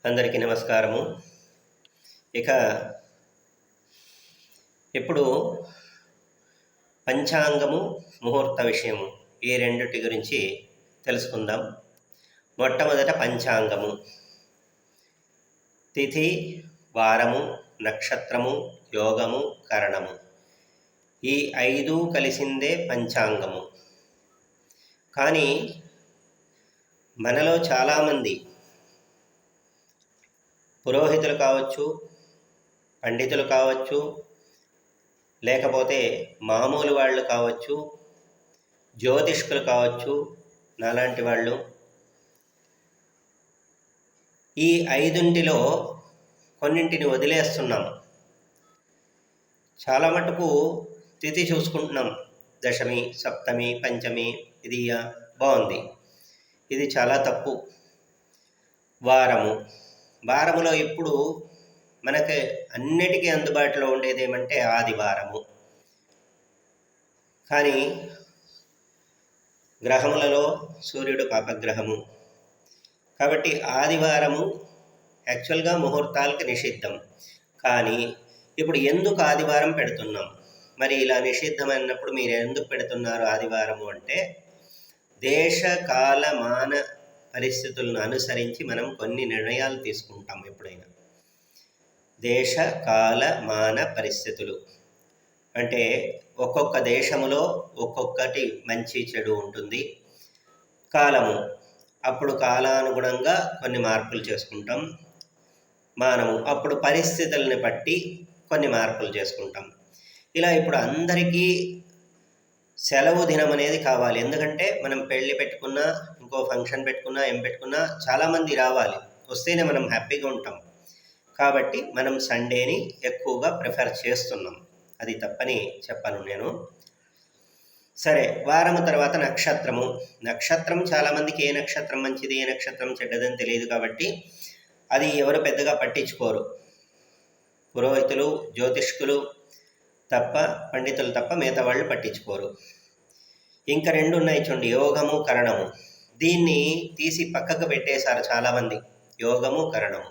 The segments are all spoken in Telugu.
అందరికీ నమస్కారము. ఇక ఇప్పుడు పంచాంగము, ముహూర్త విషయము ఈ రెండిటి గురించి తెలుసుకుందాం. మొట్టమొదట పంచాంగము. తిథి, వారము, నక్షత్రము, యోగము, కరణము ఈ 5 కలిసిందే పంచాంగము. కానీ మనలో చాలామంది పురోహితులు కావచ్చు, పండితులు కావచ్చు, లేకపోతే మామూలు వాళ్ళు కావచ్చు, జ్యోతిష్కులు కావచ్చు, నాలాంటి వాళ్ళు ఈ 5లో కొన్నింటిని వదిలేస్తున్నాం. చాలా మటుకు తిథి చూసుకుంటున్నాం. దశమి, సప్తమి, పంచమి, ఇది బాగుంది. ఇది చాలా తప్పు. వారములో ఇప్పుడు మనకి అన్నిటికీ అందుబాటులో ఉండేది ఏమంటే ఆదివారము. కానీ గ్రహములలో సూర్యుడు పాపగ్రహము కాబట్టి ఆదివారము యాక్చువల్గా ముహూర్తాలకు నిషిద్ధం. కానీ ఇప్పుడు ఎందుకు ఆదివారం పెడుతున్నాం? మరి ఇలా నిషిద్ధం అన్నప్పుడు మీరు ఎందుకు పెడుతున్నారు ఆదివారము అంటే, దేశ కాల మాన పరిస్థితులను అనుసరించి మనం కొన్ని నిర్ణయాలు తీసుకుంటాం. ఎప్పుడైనా దేశ కాల మాన పరిస్థితులు అంటే ఒక్కొక్క దేశంలో ఒక్కొక్కటి మంచి చెడు ఉంటుంది. కాలము అప్పుడు కాలానుగుణంగా కొన్ని మార్పులు చేసుకుంటాం. మానము అప్పుడు పరిస్థితుల్ని బట్టి కొన్ని మార్పులు చేసుకుంటాం. ఇలా ఇప్పుడు అందరికీ సెలవు దినం అనేది కావాలి. ఎందుకంటే మనం పెళ్ళి పెట్టుకున్నా, ఇంకో ఫంక్షన్ పెట్టుకున్నా, ఏం పెట్టుకున్నా చాలామంది రావాలి. వస్తేనే మనం హ్యాపీగా ఉంటాం. కాబట్టి మనం సండేని ఎక్కువగా ప్రిఫర్ చేస్తున్నాం. అది తప్పని చెప్పను నేను. సరే, వారము తర్వాత నక్షత్రం చాలామందికి ఏ నక్షత్రం మంచిది, ఏ నక్షత్రం చెడ్డదని తెలియదు. కాబట్టి అది ఎవరు పెద్దగా పట్టించుకోరు. పురోహితులు, జ్యోతిష్కులు తప్ప, పండితులు తప్ప మిగతా వాళ్ళు పట్టించుకోరు. ఇంకా 2 ఉన్నాయి చూడండి, యోగము, కరణము. దీన్ని తీసి పక్కకు పెట్టేశారు చాలామంది. యోగము, కరణము.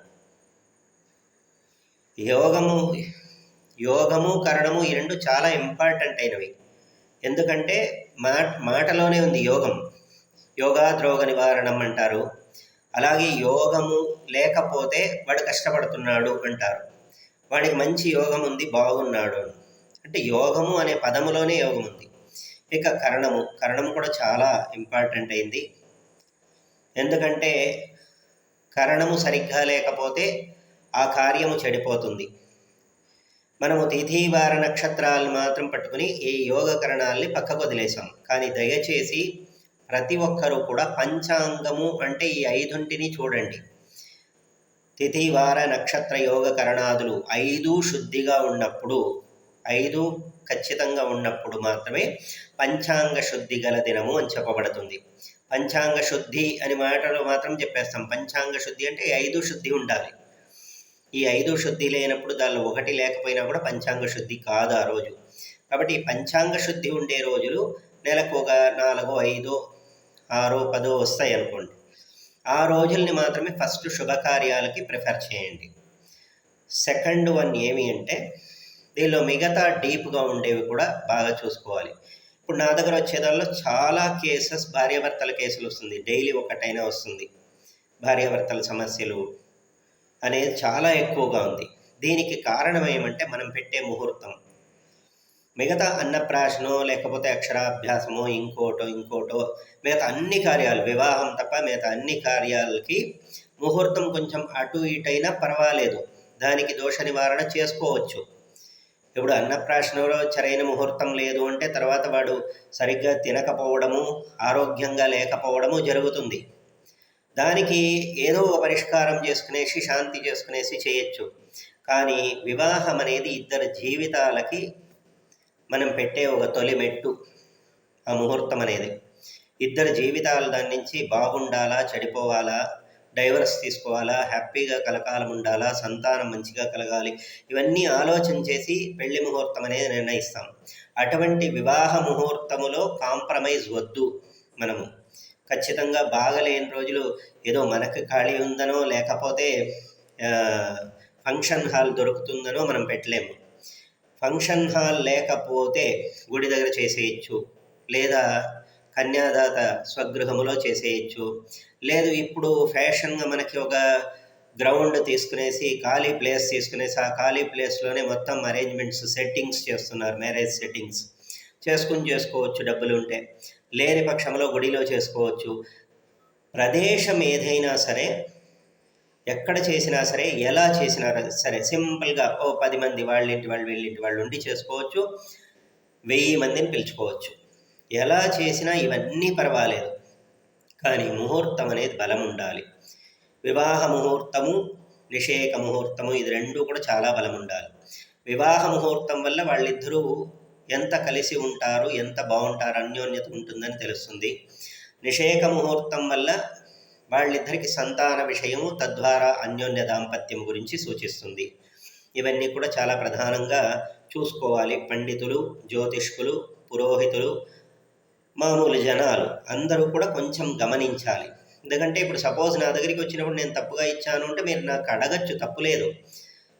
యోగము, కరణము ఈ 2 చాలా ఇంపార్టెంట్ అయినవి. ఎందుకంటే మాటలోనే ఉంది యోగం. యోగాద్రోగ నివారణం అంటారు. అలాగే యోగము లేకపోతే వాడు కష్టపడుతున్నాడు అంటారు. వాడికి మంచి యోగం ఉంది, బాగున్నాడు అంటే యోగము అనే పదములోనే యోగం ఉంది. ఇక కరణము కూడా చాలా ఇంపార్టెంట్ అయింది. ఎందుకంటే కరణము సరిగ్గా లేకపోతే ఆ కార్యము చెడిపోతుంది. మనము తిథి, వార, నక్షత్రాలను మాత్రం పట్టుకుని ఈ యోగ కరణాలని పక్కకు వదిలేసాం. కానీ దయచేసి ప్రతి ఒక్కరూ కూడా పంచాంగము అంటే ఈ 5 చూడండి. తిథి, వార, నక్షత్ర, యోగ కరణాదులు 5 శుద్ధిగా ఉన్నప్పుడు, 5 ఖచ్చితంగా ఉన్నప్పుడు మాత్రమే పంచాంగ శుద్ధి గల దినము అని చెప్పబడుతుంది. పంచాంగ శుద్ధి అని మాటలో మాత్రం చెప్పేస్తాం. పంచాంగ శుద్ధి అంటే 5 శుద్ధి ఉండాలి. ఈ 5 శుద్ధి లేనప్పుడు దానిలో 1 లేకపోయినా కూడా పంచాంగ శుద్ధి కాదు ఆ రోజు. కాబట్టి ఈ పంచాంగ శుద్ధి ఉండే రోజులు నెలకు ఒక 4, 5, 6, 10 వస్తాయి అనుకోండి. ఆ రోజుల్ని మాత్రమే ఫస్ట్ శుభకార్యాలకి ప్రిఫర్ చేయండి. సెకండ్ వన్ ఏమి అంటే, దీనిలో మిగతా డీప్గా ఉండేవి కూడా బాగా చూసుకోవాలి. ఇప్పుడు నా దగ్గర వచ్చేదాల్లో చాలా కేసెస్ భార్యాభర్తల కేసులు వస్తుంది. డైలీ ఒకటైనా వస్తుంది. భార్యాభర్తల సమస్యలు అనేది చాలా ఎక్కువగా ఉంది. దీనికి కారణం ఏమంటే మనం పెట్టే ముహూర్తం. మిగతా అన్నప్రాశనో లేకపోతే అక్షరాభ్యాసమో ఇంకోటో మిగతా అన్ని కార్యాలు, వివాహం తప్ప మిగతా అన్ని కార్యాలకి ముహూర్తం కొంచెం అటు ఇటైనా పర్వాలేదు. దానికి దోష నివారణ చేసుకోవచ్చు. ఇప్పుడు అన్నప్రాశనలో సరైన ముహూర్తం లేదు అంటే తర్వాత వాడు సరిగ్గా తినకపోవడము, ఆరోగ్యంగా లేకపోవడము జరుగుతుంది. దానికి ఏదో ఒక పరిష్కారం చేసుకునేసి, శాంతి చేసుకునేసి చేయొచ్చు. కానీ వివాహం అనేది ఇద్దరి జీవితాలకి మనం పెట్టే ఒక తొలి మెట్టు. ఆ ముహూర్తం అనేది ఇద్దరి జీవితాలు దాని నుంచి బాగుండాలా, చెడిపోవాలా, డైవర్స్ తీసుకోవాలా, హ్యాపీగా కలకాలం ఉండాలా, సంతానం మంచిగా కలగాలి, ఇవన్నీ ఆలోచన చేసి పెళ్లి ముహూర్తం అనేది నిర్ణయిస్తాం. అటువంటి వివాహ ముహూర్తములో కాంప్రమైజ్ వద్దు. మనము ఖచ్చితంగా బాగలేని రోజులు ఏదో మనకు ఖాళీ ఉందనో లేకపోతే ఫంక్షన్ హాల్ దొరుకుతుందనో మనం పెట్టలేము. ఫంక్షన్ హాల్ లేకపోతే గుడి దగ్గర చేసేయచ్చు, లేదా కన్యాదాత స్వగృహములో చేసేయచ్చు. లేదు ఇప్పుడు ఫ్యాషన్గా మనకి ఒక గ్రౌండ్ తీసుకునేసి ఖాళీ ప్లేస్ తీసుకునేసి ఆ ఖాళీ ప్లేస్లోనే మొత్తం అరేంజ్మెంట్స్ సెట్టింగ్స్ చేస్తున్నారు, మ్యారేజ్ సెట్టింగ్స్ చేసుకోవచ్చు డబ్బులు ఉంటే. లేని పక్షంలో గుడిలో చేసుకోవచ్చు. ప్రదేశం ఏదైనా సరే, ఎక్కడ చేసినా సరే, ఎలా చేసినా సరే సింపుల్గా 10 మంది వాళ్ళింటి వాళ్ళు వీళ్ళింటి వాళ్ళు ఉండి చేసుకోవచ్చు, 1000 మందిని పిలుచుకోవచ్చు. ఎలా చేసినా ఇవన్నీ పర్వాలేదు, కానీ ముహూర్తం అనేది బలం ఉండాలి. వివాహ ముహూర్తము, నిషేక ముహూర్తము, ఇది రెండూ కూడా చాలా బలం ఉండాలి. వివాహ ముహూర్తం వల్ల వాళ్ళిద్దరూ ఎంత కలిసి ఉంటారు, ఎంత బాగుంటారు, అన్యోన్యత ఉంటుందని తెలుస్తుంది. నిషేక ముహూర్తం వల్ల వాళ్ళిద్దరికి సంతాన విషయము, తద్వారా అన్యోన్య దాంపత్యం గురించి సూచిస్తుంది. ఇవన్నీ కూడా చాలా ప్రధానంగా చూసుకోవాలి. పండితులు, జ్యోతిష్కులు, పురోహితులు, మామూలు జనాలు అందరూ కూడా కొంచెం గమనించాలి. ఎందుకంటే ఇప్పుడు సపోజ్ నా దగ్గరికి వచ్చినప్పుడు నేను తప్పుగా ఇచ్చాను అంటే మీరు నాకు అడగచ్చు, తప్పులేదు.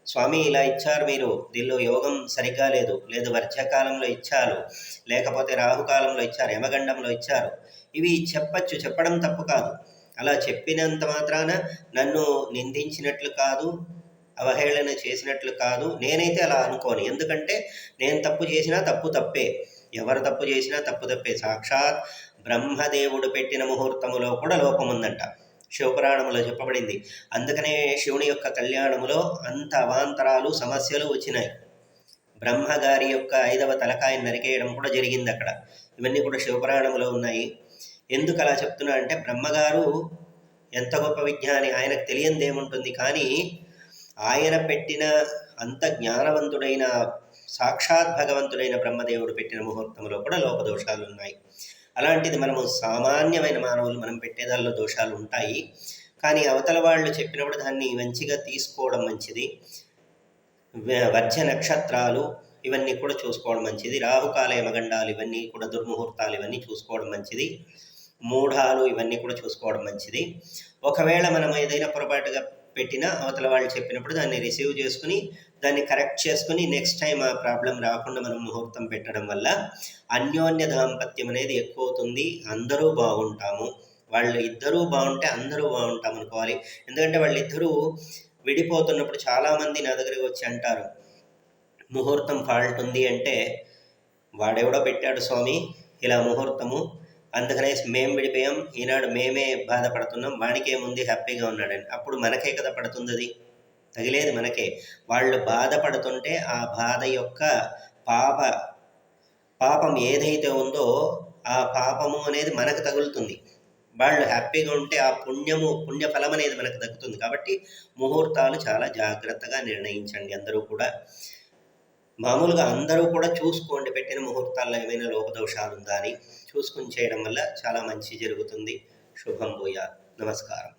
స్వామి ఇలా ఇచ్చారు మీరు, దీనిలో యోగం సరిగ్గా లేదు, లేదు వర్షకాలంలో ఇచ్చారు, లేకపోతే రాహుకాలంలో ఇచ్చారు, యమగండంలో ఇచ్చారు, ఇవి చెప్పచ్చు, చెప్పడం తప్పు కాదు. అలా చెప్పినంత మాత్రాన నన్ను నిందించినట్లు కాదు, అవహేళన చేసినట్లు కాదు. నేనైతే అలా అనుకోను. ఎందుకంటే నేను తప్పు చేసినా తప్పే, ఎవరు తప్పు చేసినా తప్పే. సాక్షాత్ బ్రహ్మదేవుడు పెట్టిన ముహూర్తములో కూడా లోపం ఉందంట, శివపురాణంలో చెప్పబడింది. అందుకనే శివుని యొక్క కళ్యాణములో అంత అవాంతరాలు, సమస్యలు వచ్చినాయి. బ్రహ్మగారి యొక్క 5వ తలకాయని నరికేయడం కూడా జరిగింది అక్కడ. ఇవన్నీ కూడా శివపురాణంలో ఉన్నాయి. ఎందుకు అలా చెప్తున్నా అంటే, బ్రహ్మగారు ఎంత గొప్ప విజ్ఞాని, ఆయనకు తెలియంది ఏముంటుంది. కానీ ఆయన పెట్టిన అంత జ్ఞానవంతుడైన సాక్షాత్ భగవంతుడైన బ్రహ్మదేవుడు పెట్టిన ముహూర్తంలో కూడా లోపదోషాలు ఉన్నాయి. అలాంటిది మనము సామాన్యమైన మానవులు మనం పెట్టేదాల్లో దోషాలు ఉంటాయి. కానీ అవతల వాళ్ళు చెప్పినప్పుడు దాన్ని మంచిగా తీసుకోవడం మంచిది. వర్జ నక్షత్రాలు ఇవన్నీ కూడా చూసుకోవడం మంచిది. రాహుకాల యమగండాలు ఇవన్నీ కూడా దుర్ముహూర్తాలు ఇవన్నీ చూసుకోవడం మంచిది. మూఢాలు ఇవన్నీ కూడా చూసుకోవడం మంచిది. ఒకవేళ మనం ఏదైనా పొరపాటుగా పెట్టినా అవతల వాళ్ళు చెప్పినప్పుడు దాన్ని రిసీవ్ చేసుకుని దాన్ని కరెక్ట్ చేసుకుని నెక్స్ట్ టైం ఆ ప్రాబ్లం రాకుండా మనం ముహూర్తం పెట్టడం వల్ల అన్యోన్య దాంపత్యం అనేది ఎక్కువ అవుతుంది. అందరూ బాగుంటాము. వాళ్ళు ఇద్దరూ బాగుంటే అందరూ బాగుంటాం అనుకోవాలి. ఎందుకంటే వాళ్ళిద్దరూ విడిపోతున్నప్పుడు చాలామంది నా దగ్గరికి వచ్చి అంటారు, ముహూర్తం ఫాల్ట్ ఉంది అంటే, వాడెవడో పెట్టాడు స్వామి ఇలా ముహూర్తము, అందుకనే మేము విడిపోయాం, ఈనాడు మేమే బాధపడుతున్నాం, వాడికేముంది హ్యాపీగా ఉన్నాడని. అప్పుడు మనకే కదా పడుతుంది, అది తగిలేది మనకే. వాళ్ళు బాధపడుతుంటే ఆ బాధ యొక్క పాపం ఏదైతే ఉందో ఆ పాపము అనేది మనకు తగులుతుంది. వాళ్ళు హ్యాపీగా ఉంటే ఆ పుణ్యఫలం అనేది మనకు దక్కుతుంది. కాబట్టి ముహూర్తాలు చాలా జాగ్రత్తగా నిర్ణయించండి. అందరూ కూడా మామూలుగా అందరూ కూడా చూసుకోండి, పెట్టిన ముహూర్తాల్లో ఏమైనా లోపదోషాలు ఉందా అని చూసుకుని చేయడం వల్ల చాలా మంచి జరుగుతుంది. శుభం భూయాత్. నమస్కారం.